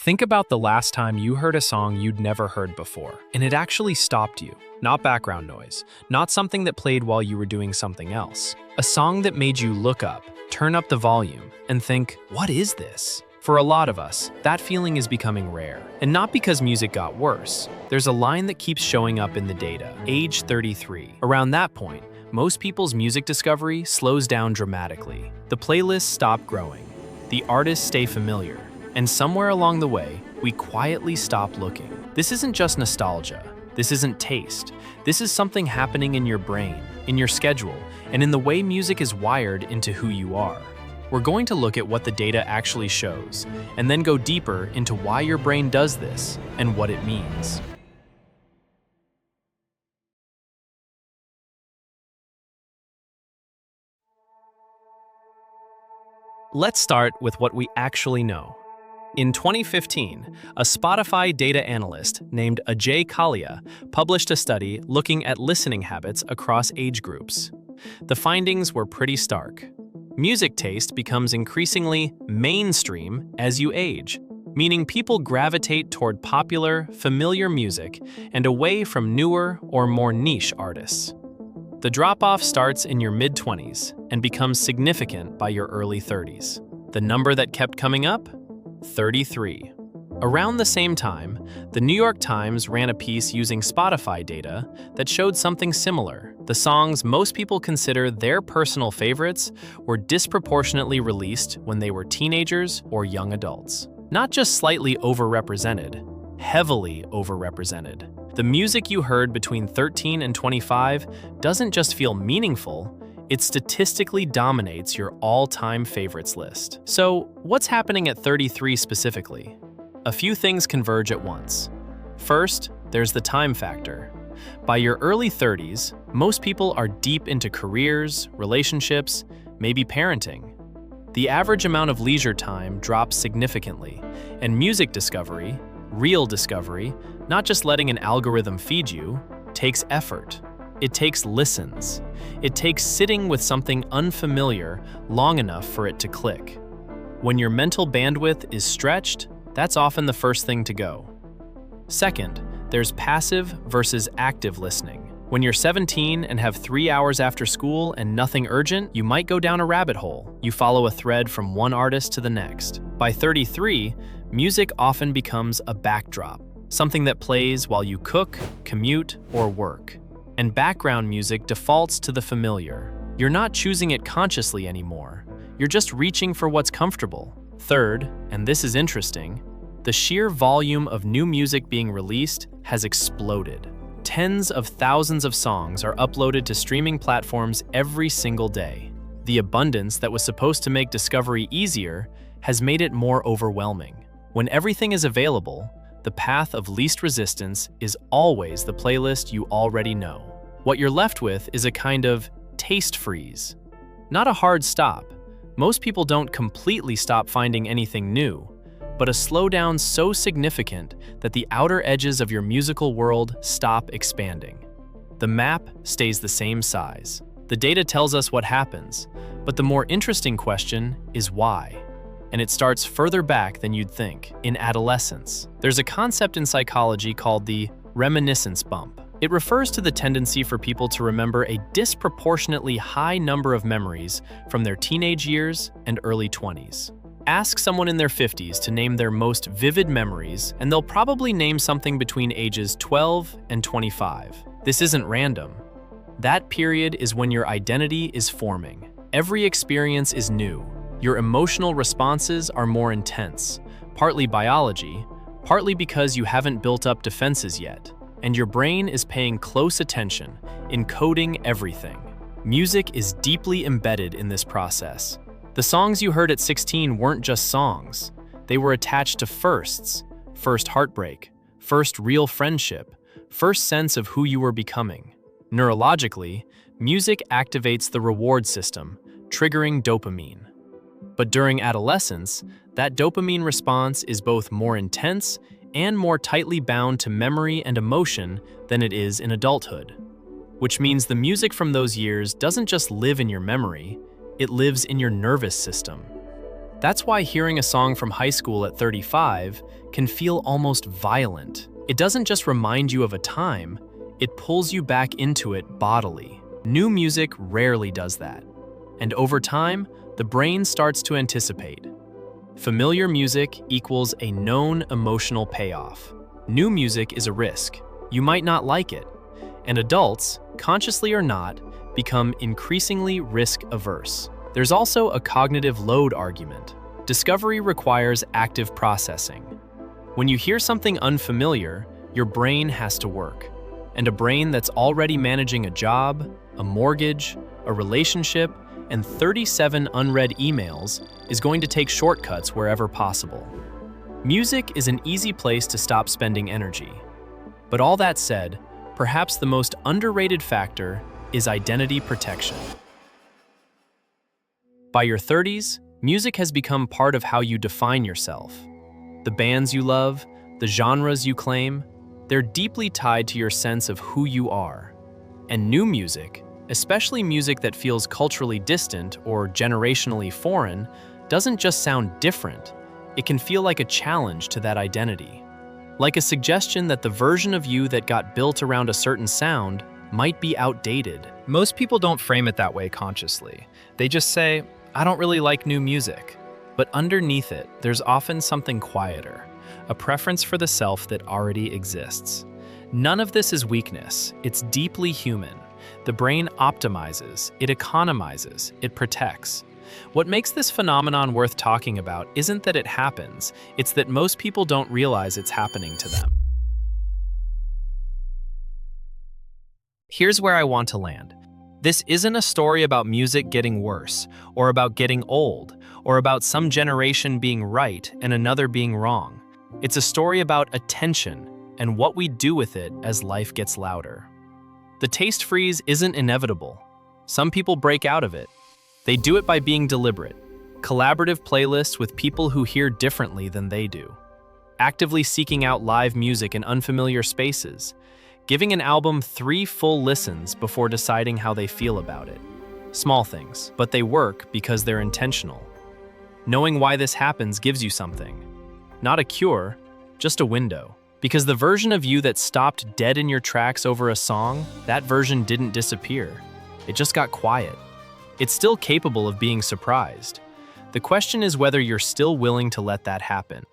Think about the last time you heard a song you'd never heard before, and it actually stopped you. Not background noise, not something that played while you were doing something else. A song that made you look up, turn up the volume, and think, what is this? For a lot of us, that feeling is becoming rare. And not because music got worse. There's a line that keeps showing up in the data, age 33. Around that point, most people's music discovery slows down dramatically. The playlists stop growing. The artists stay familiar. And somewhere along the way, we quietly stop looking. This isn't just nostalgia. This isn't taste. This is something happening in your brain, in your schedule, and in the way music is wired into who you are. We're going to look at what the data actually shows, and then go deeper into why your brain does this and what it means. Let's start with what we actually know. In 2015, a Spotify data analyst named Ajay Kalia published a study looking at listening habits across age groups. The findings were pretty stark. Music taste becomes increasingly mainstream as you age, meaning people gravitate toward popular, familiar music and away from newer or more niche artists. The drop-off starts in your mid-20s and becomes significant by your early 30s. The number that kept coming up? 33. Around the same time, the New York Times ran a piece using Spotify data that showed something similar. The songs most people consider their personal favorites were disproportionately released when they were teenagers or young adults. Not just slightly overrepresented, heavily overrepresented. The music you heard between 13 and 25 doesn't just feel meaningful, it statistically dominates your all-time favorites list. So, what's happening at 33 specifically? A few things converge at once. First, there's the time factor. By your early 30s, most people are deep into careers, relationships, maybe parenting. The average amount of leisure time drops significantly, and music discovery, real discovery, not just letting an algorithm feed you, takes effort. It takes listens. It takes sitting with something unfamiliar long enough for it to click. When your mental bandwidth is stretched, that's often the first thing to go. Second, there's passive versus active listening. When you're 17 and have 3 hours after school and nothing urgent, you might go down a rabbit hole. You follow a thread from one artist to the next. By 33, music often becomes a backdrop, something that plays while you cook, commute, or work. And background music defaults to the familiar. You're not choosing it consciously anymore. You're just reaching for what's comfortable. Third, and this is interesting, the sheer volume of new music being released has exploded. Tens of thousands of songs are uploaded to streaming platforms every single day. The abundance that was supposed to make discovery easier has made it more overwhelming. When everything is available, the path of least resistance is always the playlist you already know. What you're left with is a kind of taste freeze. Not a hard stop. Most people don't completely stop finding anything new, but a slowdown so significant that the outer edges of your musical world stop expanding. The map stays the same size. The data tells us what happens, but the more interesting question is why. And it starts further back than you'd think, in adolescence. There's a concept in psychology called the reminiscence bump. It refers to the tendency for people to remember a disproportionately high number of memories from their teenage years and early 20s. Ask someone in their 50s to name their most vivid memories, and they'll probably name something between ages 12 and 25. This isn't random. That period is when your identity is forming. Every experience is new. Your emotional responses are more intense, partly biology, partly because you haven't built up defenses yet, and your brain is paying close attention, encoding everything. Music is deeply embedded in this process. The songs you heard at 16 weren't just songs. They were attached to firsts, first heartbreak, first real friendship, first sense of who you were becoming. Neurologically, music activates the reward system, triggering dopamine. But during adolescence, that dopamine response is both more intense and more tightly bound to memory and emotion than it is in adulthood. Which means the music from those years doesn't just live in your memory, it lives in your nervous system. That's why hearing a song from high school at 35 can feel almost violent. It doesn't just remind you of a time, it pulls you back into it bodily. New music rarely does that. And over time, the brain starts to anticipate. Familiar music equals a known emotional payoff. New music is a risk. You might not like it. And adults, consciously or not, become increasingly risk-averse. There's also a cognitive load argument. Discovery requires active processing. When you hear something unfamiliar, your brain has to work. And a brain that's already managing a job, a mortgage, a relationship, and 37 unread emails is going to take shortcuts wherever possible. Music is an easy place to stop spending energy. But all that said, perhaps the most underrated factor is identity protection. By your 30s, music has become part of how you define yourself. The bands you love, the genres you claim, they're deeply tied to your sense of who you are. And new music, especially music that feels culturally distant or generationally foreign, doesn't just sound different, it can feel like a challenge to that identity. Like a suggestion that the version of you that got built around a certain sound might be outdated. Most people don't frame it that way consciously. They just say, I don't really like new music. But underneath it, there's often something quieter, a preference for the self that already exists. None of this is weakness, it's deeply human. The brain optimizes, it economizes, it protects. What makes this phenomenon worth talking about isn't that it happens, it's that most people don't realize it's happening to them. Here's where I want to land. This isn't a story about music getting worse, or about getting old, or about some generation being right and another being wrong. It's a story about attention and what we do with it as life gets louder. The taste freeze isn't inevitable. Some people break out of it. They do it by being deliberate. Collaborative playlists with people who hear differently than they do. Actively seeking out live music in unfamiliar spaces. Giving an album 3 full listens before deciding how they feel about it. Small things, but they work because they're intentional. Knowing why this happens gives you something. Not a cure, just a window. Because the version of you that stopped dead in your tracks over a song, that version didn't disappear. It just got quiet. It's still capable of being surprised. The question is whether you're still willing to let that happen.